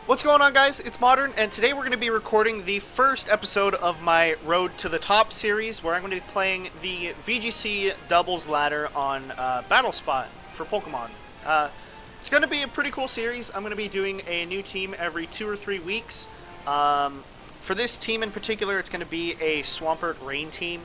What's going on, guys? It's Modern, and today we're going to be recording the first episode of my Road to the Top series, where I'm going to be playing the VGC doubles ladder on Battle Spot for Pokemon. It's going to be a pretty cool series. I'm going to be doing a new team every 2 or 3 weeks. For this team in particular, it's going to be a Swampert Rain team.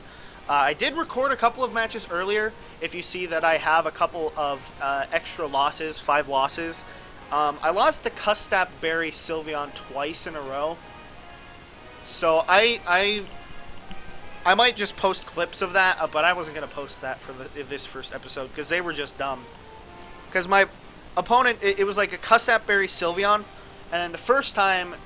I did record a couple of matches earlier. If you see that I have a couple of extra losses, 5 losses. I lost to Custap Berry Sylveon twice in a row. So I might just post clips of that, but I wasn't going to post that for this first episode because they were just dumb. Because my opponent, it was like a Custap Berry Sylveon, and then the first time,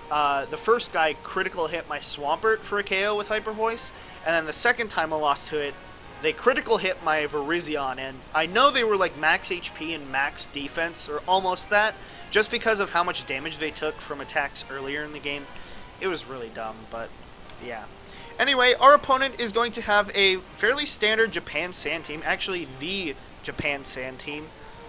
the first guy critical hit my Swampert for a KO with Hyper Voice, and then the second time I lost to it, they critical hit my Virizion, and I know they were like max HP and max defense, or almost that, just because of how much damage they took from attacks earlier in the game. It was really dumb, but yeah. Anyway, our opponent is going to have a fairly standard Japan Sand team, actually the Japan Sand team.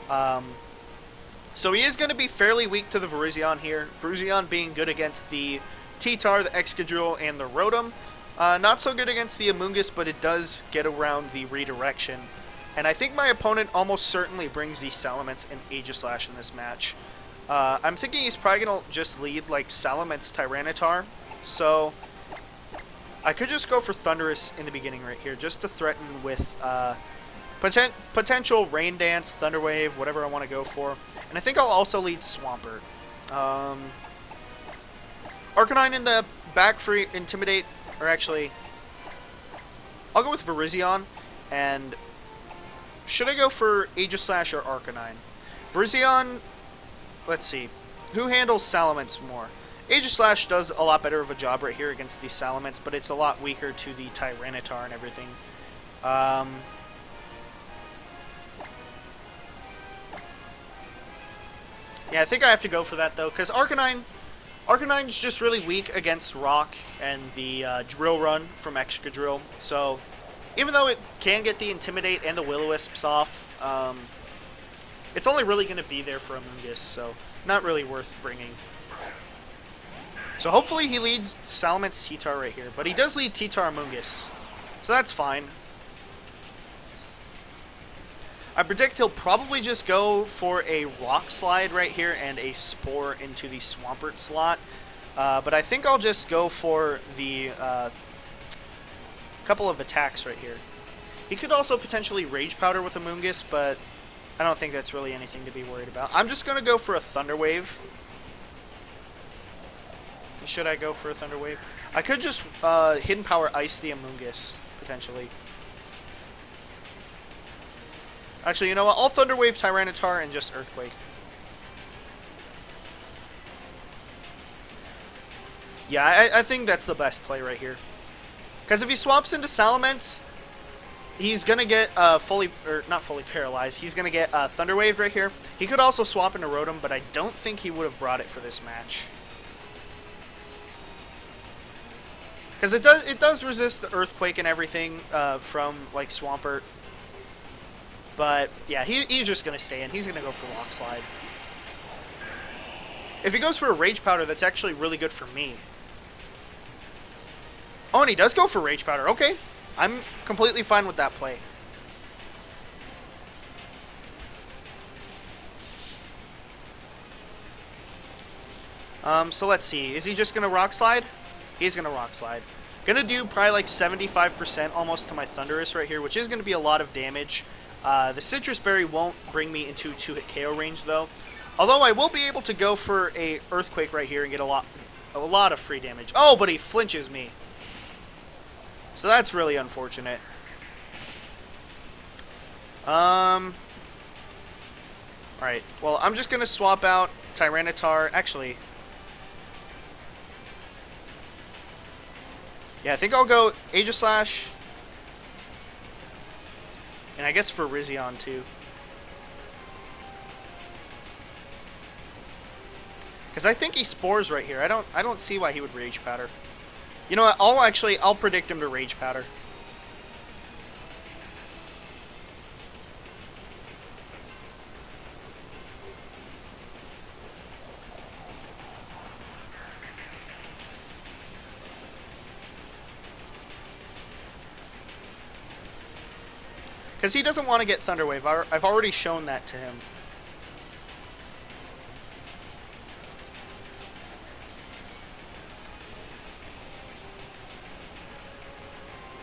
So he is going to be fairly weak to the Virizion here, Virizion being good against the T-Tar, the Excadrill, and the Rotom. Not so good against the Amoonguss, but it does get around the redirection. And I think my opponent almost certainly brings the Salamence and Aegislash in this match. I'm thinking he's probably going to just lead like Salamence Tyranitar. So I could just go for Thundurus in the beginning right here, just to threaten with potential Rain Dance, Thunder Wave, whatever I want to go for. And I think I'll also lead Swampert. Arcanine in the back for Intimidate. Or actually, I'll go with Virizion, and should I go for Aegislash or Arcanine? Virizion, let's see, who handles Salamence more? Aegislash does a lot better of a job right here against the Salamence, but it's a lot weaker to the Tyranitar and everything. Yeah, I think I have to go for that, though, because Arcanine's just really weak against Rock and the Drill Run from Excadrill. So, even though it can get the Intimidate and the Will-O-Wisps off, it's only really going to be there for Amoonguss, so not really worth bringing. So hopefully he leads Salamence T-Tar right here, but he does lead T-Tar Amoonguss, so that's fine. I predict he'll probably just go for a Rock Slide right here and a Spore into the Swampert slot. But I think I'll just go for the couple of attacks right here. He could also potentially Rage Powder with Amoonguss, but I don't think that's really anything to be worried about. I'm just going to go for a Thunder Wave. Should I go for a Thunder Wave? I could just Hidden Power Ice the Amoonguss, potentially. Actually, you know what? I'll Thunder Wave Tyranitar and just Earthquake. Yeah, I think that's the best play right here. Because if he swaps into Salamence, he's going to get not fully paralyzed. He's going to get Thunder Wave right here. He could also swap into Rotom, but I don't think he would have brought it for this match. Because it does resist the Earthquake and everything from like Swampert. But, yeah, he's just going to stay in. He's going to go for Rock Slide. If he goes for a Rage Powder, that's actually really good for me. Oh, and he does go for Rage Powder. Okay. I'm completely fine with that play. So let's see. Is he just going to Rock Slide? He's going to Rock Slide. Going to do probably like 75% almost to my Thundurus right here, which is going to be a lot of damage. The Citrus Berry won't bring me into 2-hit KO range, though. Although I will be able to go for a Earthquake right here and get a lot of free damage. Oh, but he flinches me. So that's really unfortunate. Alright, well, I'm just going to swap out Tyranitar. Actually, yeah, I think I'll go Aegislash. And I guess for Virizion too. Because I think he Spores right here. I don't see why he would Rage Powder. You know what? I'll predict him to Rage Powder. Because he doesn't want to get Thunder Wave. I've already shown that to him.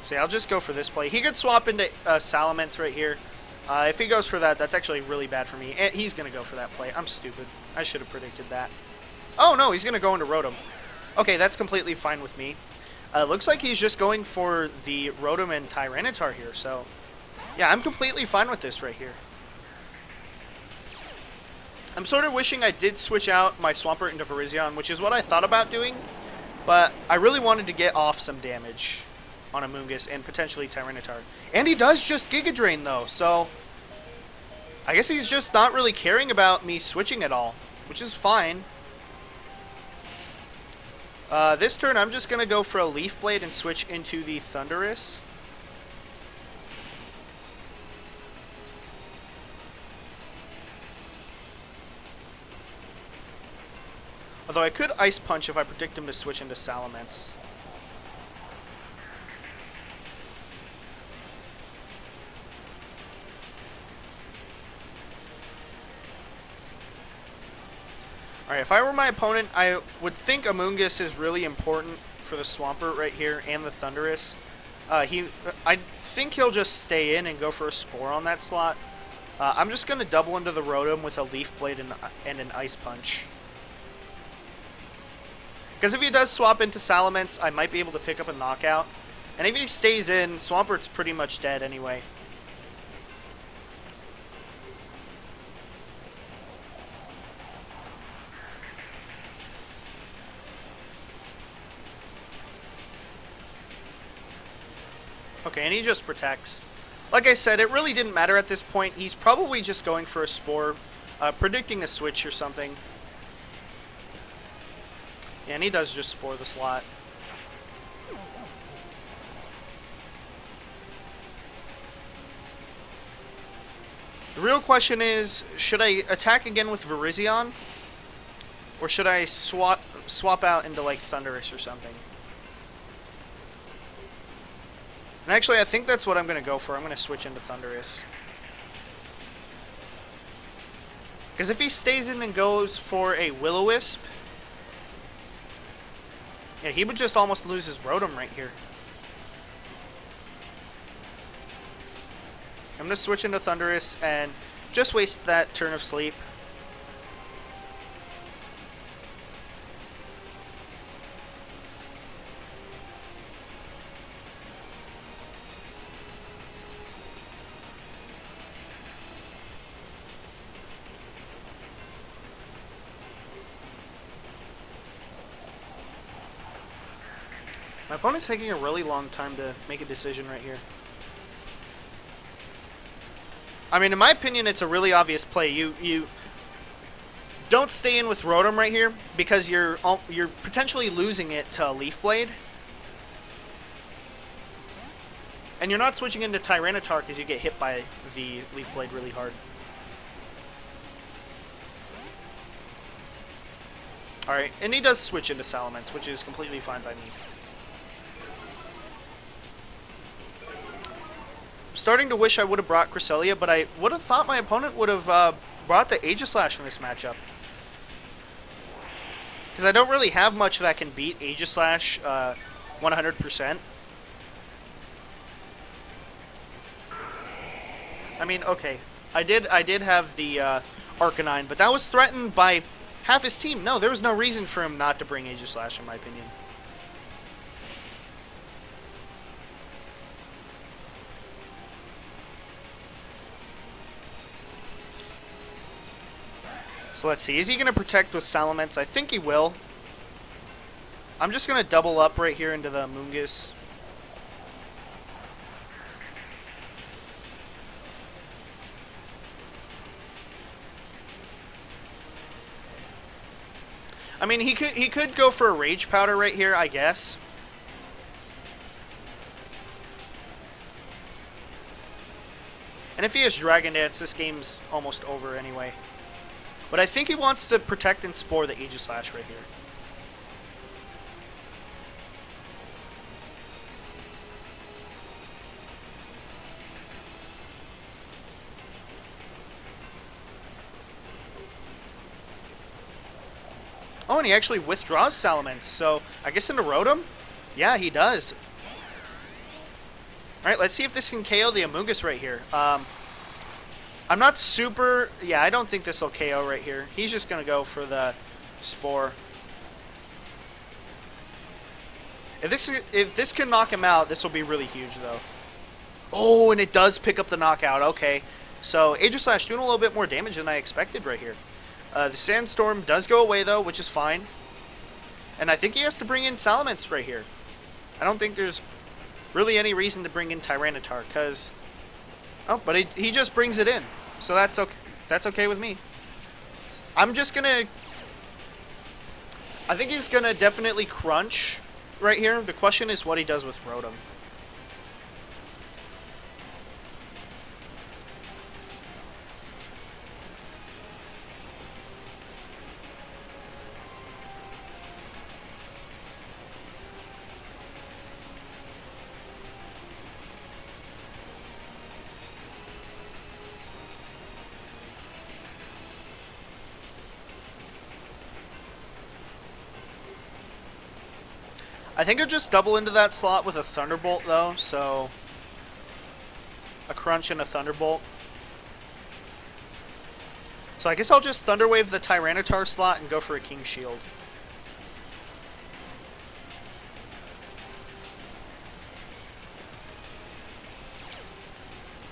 So yeah, I'll just go for this play. He could swap into Salamence right here. If he goes for that, that's actually really bad for me. And he's going to go for that play. I'm stupid. I should have predicted that. Oh, no, he's going to go into Rotom. Okay, that's completely fine with me. Looks like he's just going for the Rotom and Tyranitar here, so... yeah, I'm completely fine with this right here. I'm sort of wishing I did switch out my Swampert into Virizion, which is what I thought about doing, but I really wanted to get off some damage on Amoonguss and potentially Tyranitar. And he does just Giga Drain, though, so... I guess he's just not really caring about me switching at all, which is fine. This turn, I'm just going to go for a Leaf Blade and switch into the Thundurus. Although I could Ice Punch if I predict him to switch into Salamence. Alright, if I were my opponent, I would think Amoonguss is really important for the Swampert right here and the Thundurus. I think he'll just stay in and go for a Spore on that slot. I'm just going to double into the Rotom with a Leaf Blade and an Ice Punch. Because if he does swap into Salamence, I might be able to pick up a knockout. And if he stays in, Swampert's pretty much dead anyway. Okay, and he just protects. Like I said, it really didn't matter at this point. He's probably just going for a Spore, predicting a switch or something. Yeah, and he does just Spore the slot. The real question is, should I attack again with Virizion? Or should I swap out into, like, Thundurus or something? And actually, I think that's what I'm going to go for. I'm going to switch into Thundurus. Because if he stays in and goes for a Will-O-Wisp... yeah, he would just almost lose his Rotom right here. I'm going to switch into Thundurus and just waste that turn of sleep. My opponent's taking a really long time to make a decision right here. I mean, in my opinion, it's a really obvious play. You don't stay in with Rotom right here because you're potentially losing it to Leaf Blade. And you're not switching into Tyranitar because you get hit by the Leaf Blade really hard. Alright, and he does switch into Salamence, which is completely fine by me. I'm starting to wish I would have brought Cresselia, but I would have thought my opponent would have brought the Aegislash in this matchup. Because I don't really have much that can beat Aegislash 100%. I mean, okay, I did have the Arcanine, but that was threatened by half his team. No, there was no reason for him not to bring Aegislash, in my opinion. So let's see. Is he going to protect with Salamence? I think he will. I'm just going to double up right here into the Amoonguss. I mean, he could go for a Rage Powder right here, I guess. And if he has Dragon Dance, this game's almost over anyway. But I think he wants to protect and Spore the Aegislash right here. Oh, and he actually withdraws Salamence, so I guess into Rotom? Yeah, he does. Alright, let's see if this can KO the Amoonguss right here. I'm not super... Yeah, I don't think this will KO right here. He's just going to go for the Spore. If this can knock him out, this will be really huge, though. Oh, and it does pick up the knockout. Okay. So, Aegislash doing a little bit more damage than I expected right here. The Sandstorm does go away, though, which is fine. And I think he has to bring in Salamence right here. I don't think there's really any reason to bring in Tyranitar, because... Oh, but he just brings it in. So that's okay. That's okay with me. I'm just going to... I think he's going to definitely crunch right here. The question is what he does with Rotom. I think I'll just double into that slot with a Thunderbolt, though, so... A Crunch and a Thunderbolt. So I guess I'll just Thunder Wave the Tyranitar slot and go for a King Shield.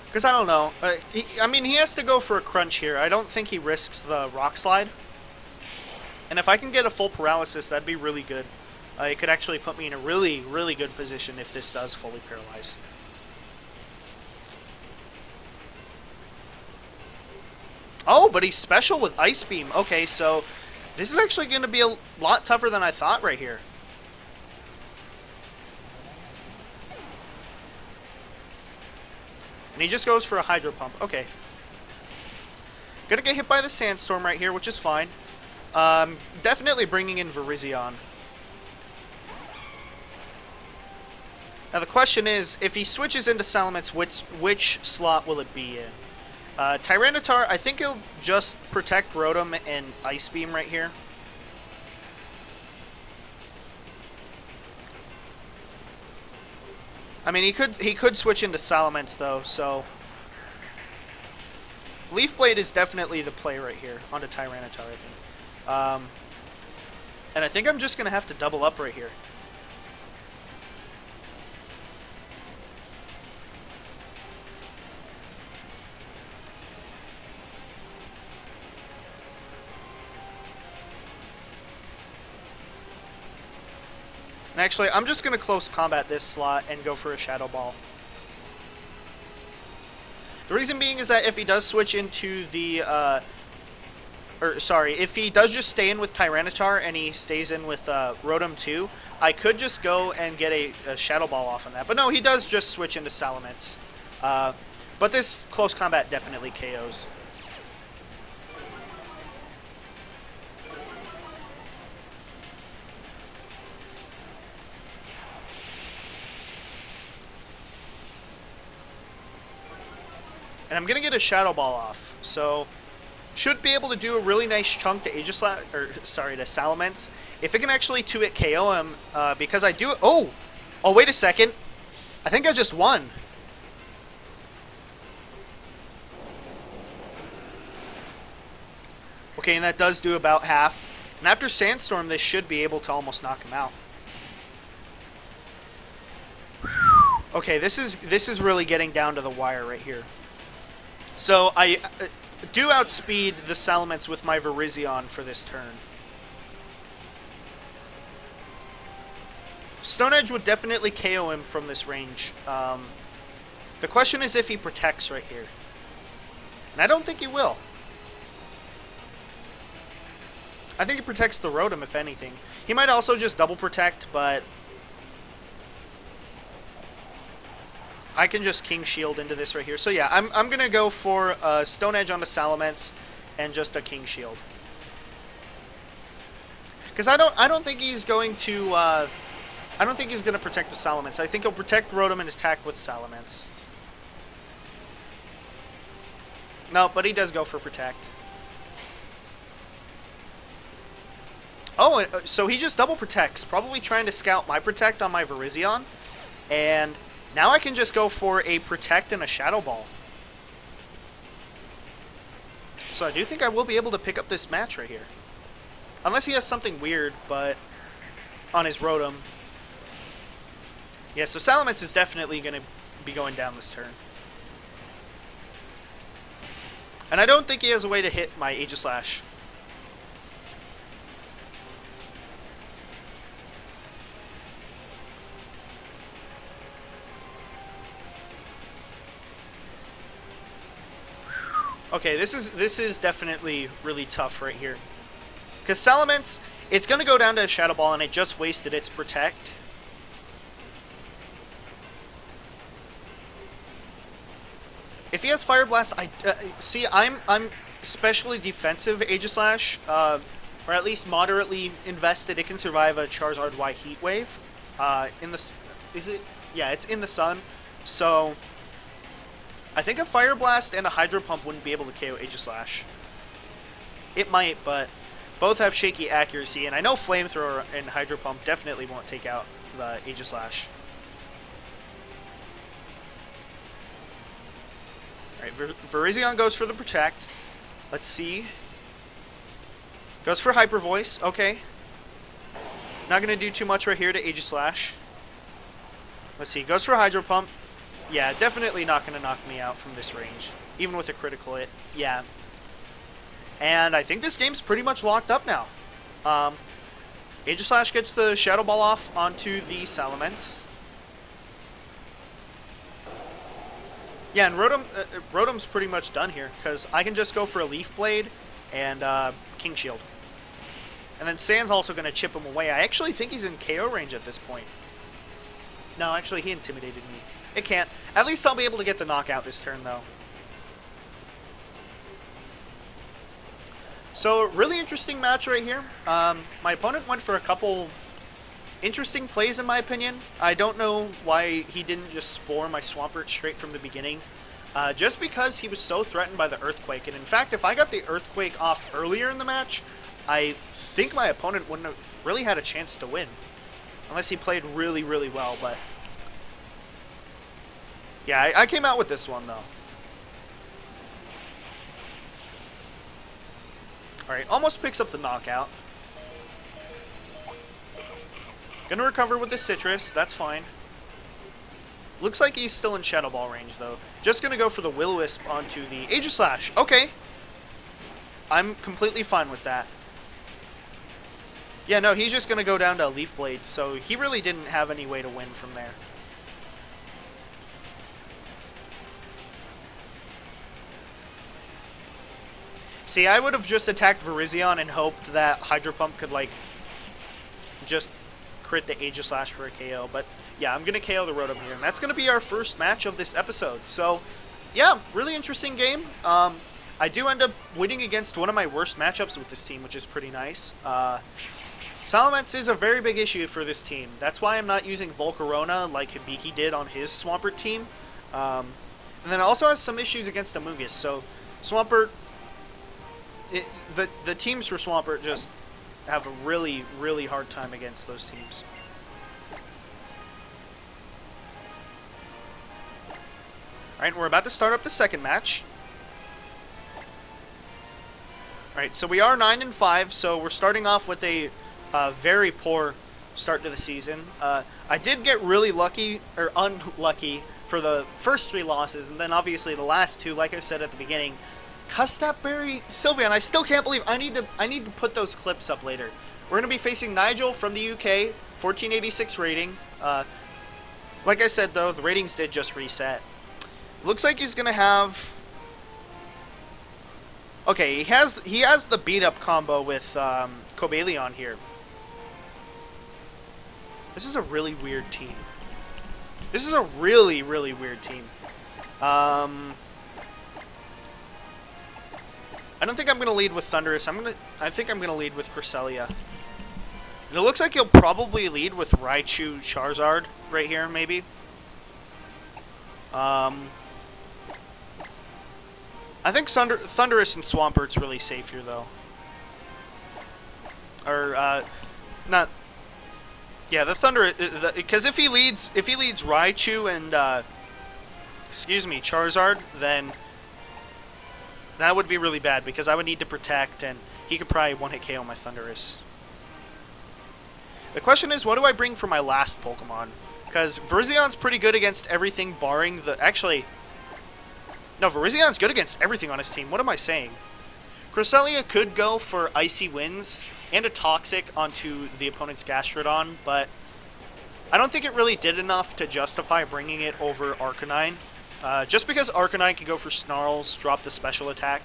Because I don't know. I mean, he has to go for a Crunch here. I don't think he risks the Rock Slide. And if I can get a full Paralysis, that'd be really good. It could actually put me in a really, really good position if this does fully paralyze. Oh, but he's special with Ice Beam. Okay, so this is actually going to be a lot tougher than I thought right here. And he just goes for a Hydro Pump. Okay. Gonna get hit by the Sandstorm right here, which is fine. Definitely bringing in Virizion. Now the question is, if he switches into Salamence, which slot will it be in? Tyranitar, I think he'll just protect Rotom and Ice Beam right here. I mean, he could switch into Salamence though, so Leaf Blade is definitely the play right here onto Tyranitar, I think. And I think I'm just gonna have to double up right here. And actually, I'm just going to close combat this slot and go for a Shadow Ball. The reason being is that if he does switch into the, if he does just stay in with Tyranitar and he stays in with Rotom 2, I could just go and get a Shadow Ball off on that. But no, he does just switch into Salamence. But this close combat definitely KOs. And I'm going to get a Shadow Ball off, so should be able to do a really nice chunk to to Salamence. If it can actually 2-hit KO him, because I do... Oh, wait a second. I think I just won. Okay, and that does do about half. And after Sandstorm, this should be able to almost knock him out. Okay, this is really getting down to the wire right here. So I do outspeed the Salamence with my Virizion for this turn. Stone Edge would definitely KO him from this range. The question is if he protects right here. And I don't think he will. I think he protects the Rotom, if anything. He might also just double protect, but I can just King Shield into this right here. So yeah, I'm gonna go for Stone Edge onto Salamence and just a King Shield. Because I don't think he's going to protect with Salamence. I think he'll protect Rotom and attack with Salamence. No, but he does go for protect. Oh, so he just double protects, probably trying to scout my protect on my Virizion. And now I can just go for a protect and a Shadow Ball. So I do think I will be able to pick up this match right here. Unless he has something weird, but on his Rotom. Yeah, so Salamence is definitely going to be going down this turn. And I don't think he has a way to hit my Aegislash. Okay, this is definitely really tough right here. Because Salamence, it's going to go down to a Shadow Ball, and it just wasted its Protect. If he has Fire Blast, I'm especially defensive Aegislash, or at least moderately invested. It can survive a Charizard Y Heat Wave. It's in the sun. So I think a Fire Blast and a Hydro Pump wouldn't be able to KO Aegislash. It might, but both have shaky accuracy, and I know Flamethrower and Hydro Pump definitely won't take out the Aegislash. Alright, Virizion goes for the Protect. Let's see. Goes for Hyper Voice. Okay. Not going to do too much right here to Aegislash. Let's see. Goes for Hydro Pump. Yeah, definitely not going to knock me out from this range. Even with a critical hit. Yeah. And I think this game's pretty much locked up now. Aegislash gets the Shadow Ball off onto the Salamence. Yeah, and Rotom's pretty much done here, because I can just go for a Leaf Blade and King Shield. And then Sand's also going to chip him away. I actually think he's in KO range at this point. No, actually, he intimidated me. It can't. At least I'll be able to get the knockout this turn, though. So, really interesting match right here. My opponent went for a couple interesting plays, in my opinion. I don't know why he didn't just Spore my Swampert straight from the beginning. Just because he was so threatened by the Earthquake. And in fact, if I got the Earthquake off earlier in the match, I think my opponent wouldn't have really had a chance to win. Unless he played really, really well, but yeah, I came out with this one, though. Alright, almost picks up the knockout. Gonna recover with the Citrus, that's fine. Looks like he's still in Shadow Ball range, though. Just gonna go for the Will-O-Wisp onto the Aegislash. Okay. I'm completely fine with that. Yeah, no, he's just gonna go down to a Leaf Blade, so he really didn't have any way to win from there. See, I would have just attacked Virizion and hoped that Hydro Pump could, like, just crit the Aegislash for a KO. But, yeah, I'm going to KO the Rotom here. And that's going to be our first match of this episode. So, yeah, really interesting game. I do end up winning against one of my worst matchups with this team, which is pretty nice. Salamence is a very big issue for this team. That's why I'm not using Volcarona like Hibiki did on his Swampert team. And then it also has some issues against Amoonguss. So, Swampert... The teams for Swampert just have a really, really hard time against those teams. Alright, we're about to start up the second match. Alright, so we are 9-5, so we're starting off with a very poor start to the season. I did get really lucky, or unlucky, for the first 3 losses, and then obviously the last 2, like I said at the beginning, Custapberry Sylveon. I still can't believe I need to put those clips up later. We're going to be facing Nigel from the UK, 1486 rating. Like I said, though, the ratings did just reset. Looks like he's going to have... Okay, he has the beat-up combo with Cobalion here. This is a really weird team. This is a really, really weird team. I don't think I'm going to lead with Thundurus. I think I'm going to lead with Cresselia. And it looks like he'll probably lead with Raichu Charizard right here, maybe. I think Thundurus and Swampert's really safe here, though. Or, not... Yeah, the Thunder... Because if he leads Raichu and, excuse me, Charizard, then that would be really bad, because I would need to protect, and he could probably one-hit KO my Thundurus. The question is, what do I bring for my last Pokemon? Because Virizian's pretty good against everything barring the... Actually... No, Virizian's good against everything on his team. What am I saying? Cresselia could go for Icy Winds and a Toxic onto the opponent's Gastrodon, but I don't think it really did enough to justify bringing it over Arcanine. Just because Arcanine can go for Snarls, drop the special attack.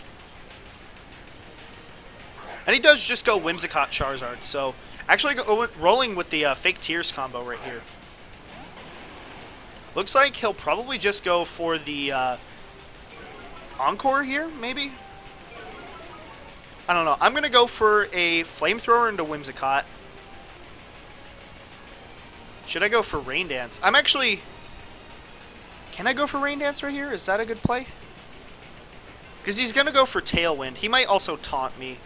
And he does just go Whimsicott Charizard, so actually rolling with the Fake Tears combo right here. Looks like he'll probably just go for the Encore here, maybe? I don't know. I'm going to go for a Flamethrower into Whimsicott. Should I go for Rain Dance? I'm actually... Can I go for Rain Dance right here? Is that a good play? Because he's going to go for Tailwind. He might also taunt me.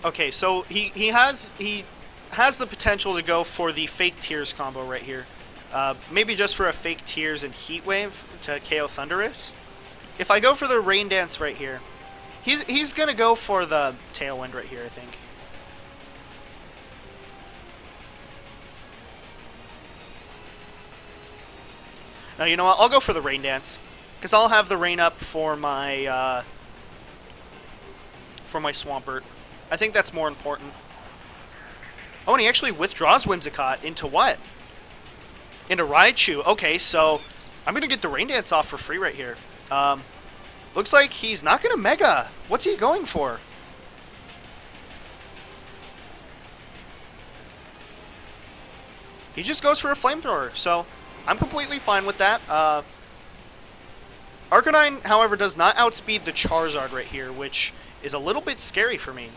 Okay, so he has the potential to go for the Fake Tears combo right here. Maybe just for a Fake Tears and Heat Wave to KO Thundurus. If I go for the Rain Dance right here, he's gonna go for the Tailwind right here, I think. No, you know what? I'll go for the Rain Dance, because I'll have the rain up for my Swampert. I think that's more important. Oh, and he actually withdraws Whimsicott into what? Into Raichu. Okay, so I'm going to get the Rain Dance off for free right here. Looks like he's not going to Mega. What's he going for? He just goes for a Flamethrower, so I'm completely fine with that. Arcanine, however, does not outspeed the Charizard right here, which is a little bit scary for me.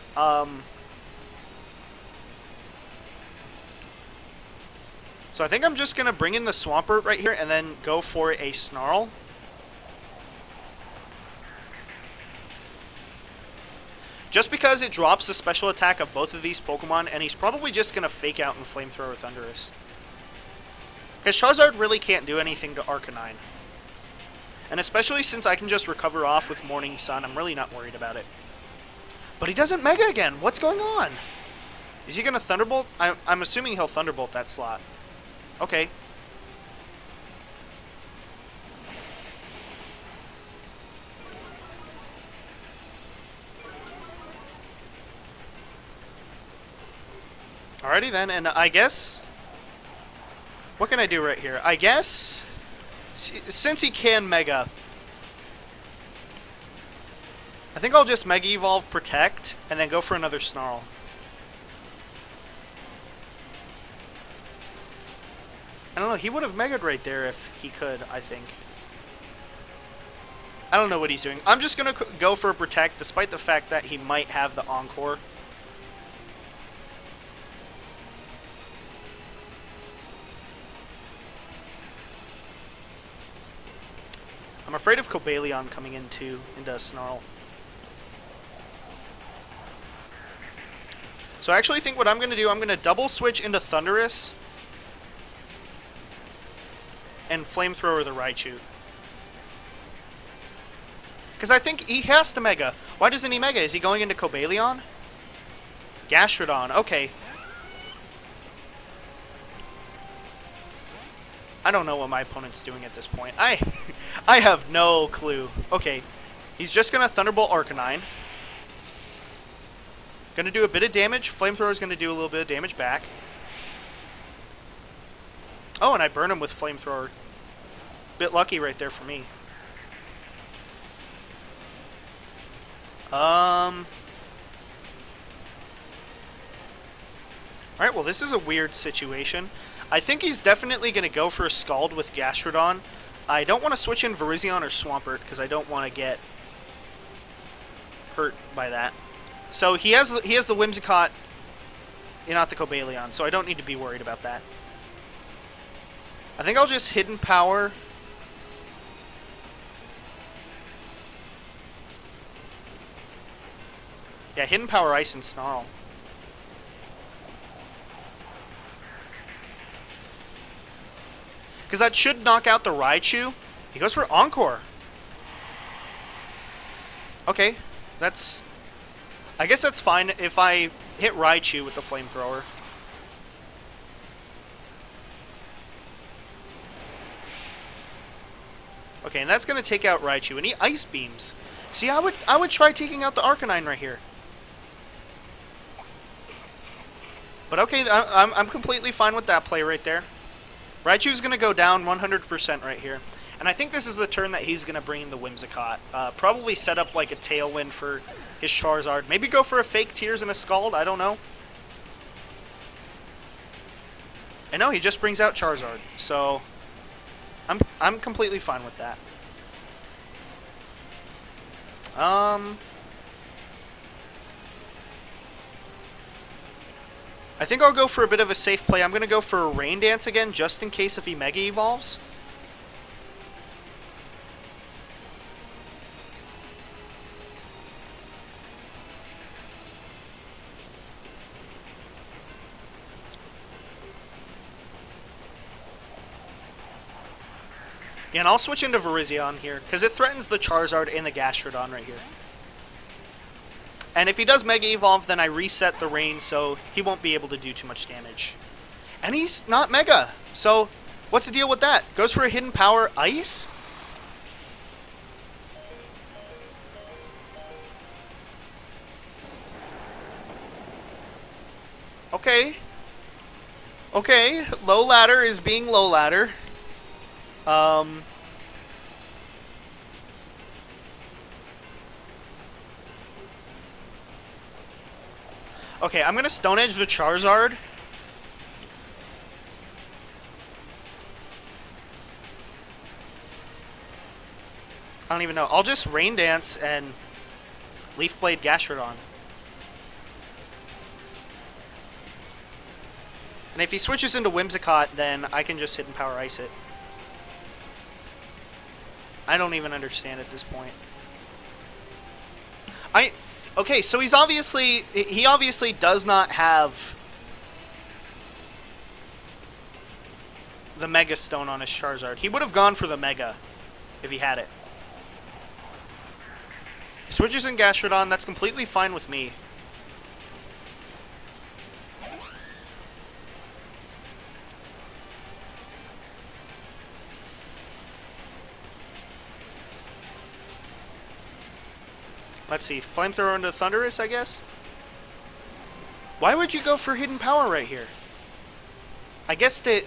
So I think I'm just going to bring in the Swampert right here and then go for a Snarl. Just because it drops the special attack of both of these Pokemon, and he's probably just going to fake out and Flamethrower Thundurus. Because Charizard really can't do anything to Arcanine. And especially since I can just recover off with Morning Sun, I'm really not worried about it. But he doesn't Mega again. What's going on? Is he going to Thunderbolt? I'm assuming he'll Thunderbolt that slot. Okay. Alrighty then, and I guess... What can I do right here? I guess... Since he can Mega... I think I'll just Mega Evolve Protect, and then go for another Snarl. I don't know, he would have Mega'd right there if he could, I think. I don't know what he's doing. I'm just going to go for a Protect, despite the fact that he might have the Encore. I'm afraid of Cobalion coming into Snarl. So I actually think what I'm going to do, I'm going to double switch into Thundurus and Flamethrower the Raichu. Because I think he has to Mega. Why doesn't he Mega? Is he going into Cobalion? Gastrodon, okay. I don't know what my opponent's doing at this point. I have no clue. Okay, he's just going to Thunderbolt Arcanine. Going to do a bit of damage. Flamethrower is going to do a little bit of damage back. Oh, and I burn him with Flamethrower. Bit lucky right there for me. Alright, well this is a weird situation. I think he's definitely going to go for a Scald with Gastrodon. I don't want to switch in Virizion or Swampert because I don't want to get hurt by that. So he has the Whimsicott, not the Cobalion, so I don't need to be worried about that. I think I'll just Hidden Power. Yeah, Hidden Power Ice and Snarl. Because that should knock out the Raichu. He goes for Encore. Okay, that's... I guess that's fine if I hit Raichu with the Flamethrower. Okay, and that's going to take out Raichu, and he Ice Beams. See, I would try taking out the Arcanine right here. But okay, I'm completely fine with that play right there. Raichu's going to go down 100% right here. And I think this is the turn that he's going to bring in the Whimsicott. Probably set up like a Tailwind for his Charizard. Maybe go for a fake Tears and a Scald, I don't know. And no, he just brings out Charizard. So I'm completely fine with that. I think I'll go for a bit of a safe play. I'm going to go for a Rain Dance again, just in case if he Mega Evolves. Yeah, and I'll switch into Virizion here, because it threatens the Charizard and the Gastrodon right here. And if he does Mega Evolve, then I reset the Rain, so he won't be able to do too much damage. And he's not Mega, so what's the deal with that? Goes for a Hidden Power Ice? Okay. Okay, low ladder is being low ladder. Okay, I'm going to Stone Edge the Charizard. I don't even know. I'll just Rain Dance and Leaf Blade Gastrodon. And if he switches into Whimsicott, then I can just Hidden Power Ice it. I don't even understand at this point. Okay, so he obviously does not have the Mega Stone on his Charizard. He would have gone for the Mega if he had it. He switches in Gastrodon, that's completely fine with me. Let's see, Flamethrower into Thundurus, I guess? Why would you go for Hidden Power right here? I guess that...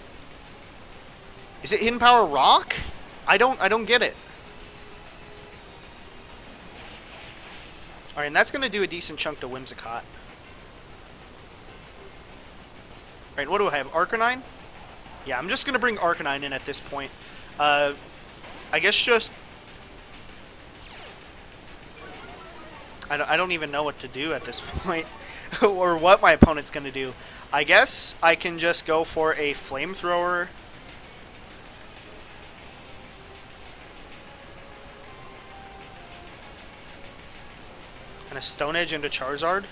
Is it Hidden Power Rock? I don't get it. Alright, and that's going to do a decent chunk to Whimsicott. Alright, what do I have? Arcanine? Yeah, I'm just going to bring Arcanine in at this point. I guess just... I don't even know what to do at this point, or what my opponent's going to do. I guess I can just go for a Flamethrower. And a Stone Edge into Charizard.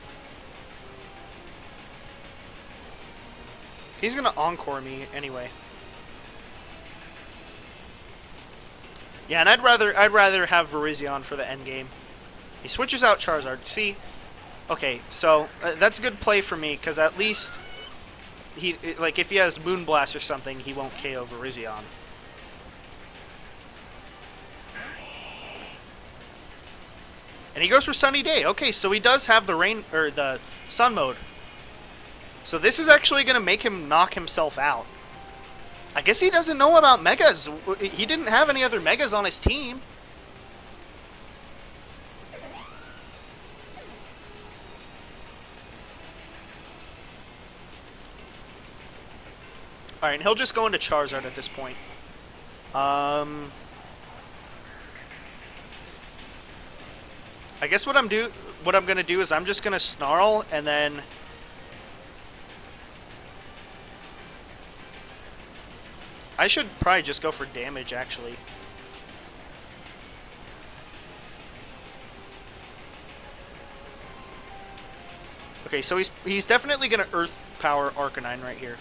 He's going to Encore me anyway. Yeah, and I'd rather have Virizion for the end game. He switches out Charizard. See? Okay, so that's a good play for me, because at least he, like, if he has Moonblast or something, he won't KO Virizion. And he goes for Sunny Day. Okay, so he does have the rain or the sun mode. So this is actually going to make him knock himself out. I guess he doesn't know about Megas. He didn't have any other Megas on his team. Alright, and he'll just go into Charizard at this point. I guess what I'm gonna do is I'm just gonna Snarl and then I should probably just go for damage, actually. Okay, so he's definitely going to Earth Power Arcanine right here.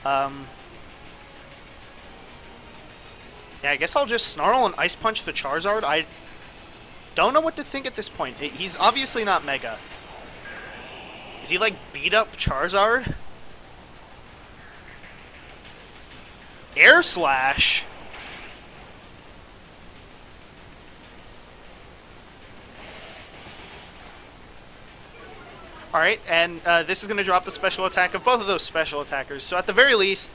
Yeah, I guess I'll just Snarl and Ice Punch the Charizard. I don't know what to think at this point. He's obviously not Mega. Is he, like, beat up Charizard? Air Slash? Alright, and this is going to drop the special attack of both of those special attackers. So at the very least...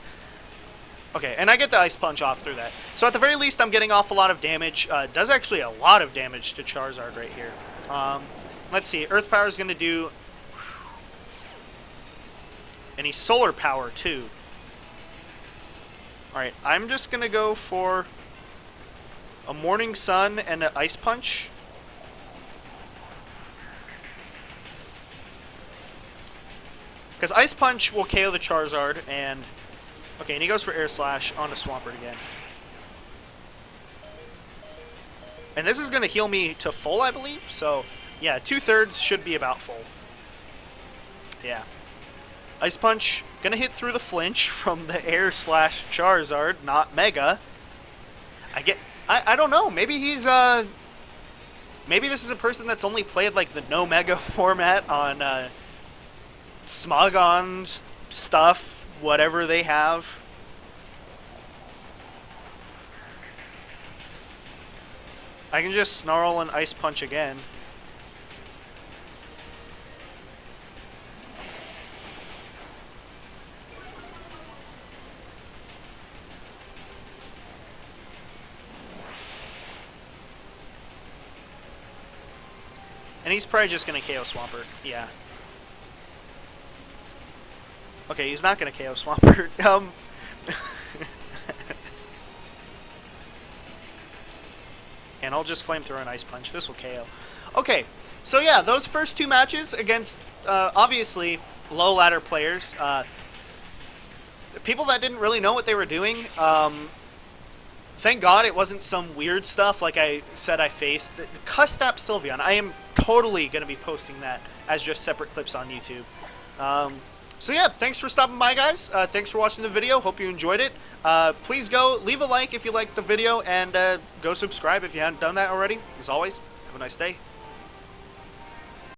Okay, and I get the Ice Punch off through that. So at the very least, I'm getting off a lot of damage. Does actually a lot of damage to Charizard right here. Let's see, Earth Power is going to do... And he's Solar Power, too. Alright, I'm just going to go for a Morning Sun and an Ice Punch. Because Ice Punch will KO the Charizard, and... Okay, and he goes for Air Slash onto Swampert again. And this is going to heal me to full, I believe. So, yeah, 2/3 should be about full. Yeah. Ice Punch, going to hit through the flinch from the Air Slash Charizard, not Mega. I don't know, maybe he's, maybe this is a person that's only played, like, the no Mega format on, Smogon stuff, whatever they have. I can just Snarl and Ice Punch again. And he's probably just going to KO Swampert. Yeah. Okay, he's not going to KO Swampert. And I'll just Flamethrower and Ice Punch. This will KO. Okay, so yeah, those first two matches against, obviously, low ladder players. People that didn't really know what they were doing. Thank God it wasn't some weird stuff like I said I faced. Custap Sylveon. I am totally going to be posting that as just separate clips on YouTube. So yeah, thanks for stopping by, guys. Thanks for watching the video. Hope you enjoyed it. Please go leave a like if you liked the video, and go subscribe if you haven't done that already. As always, have a nice day.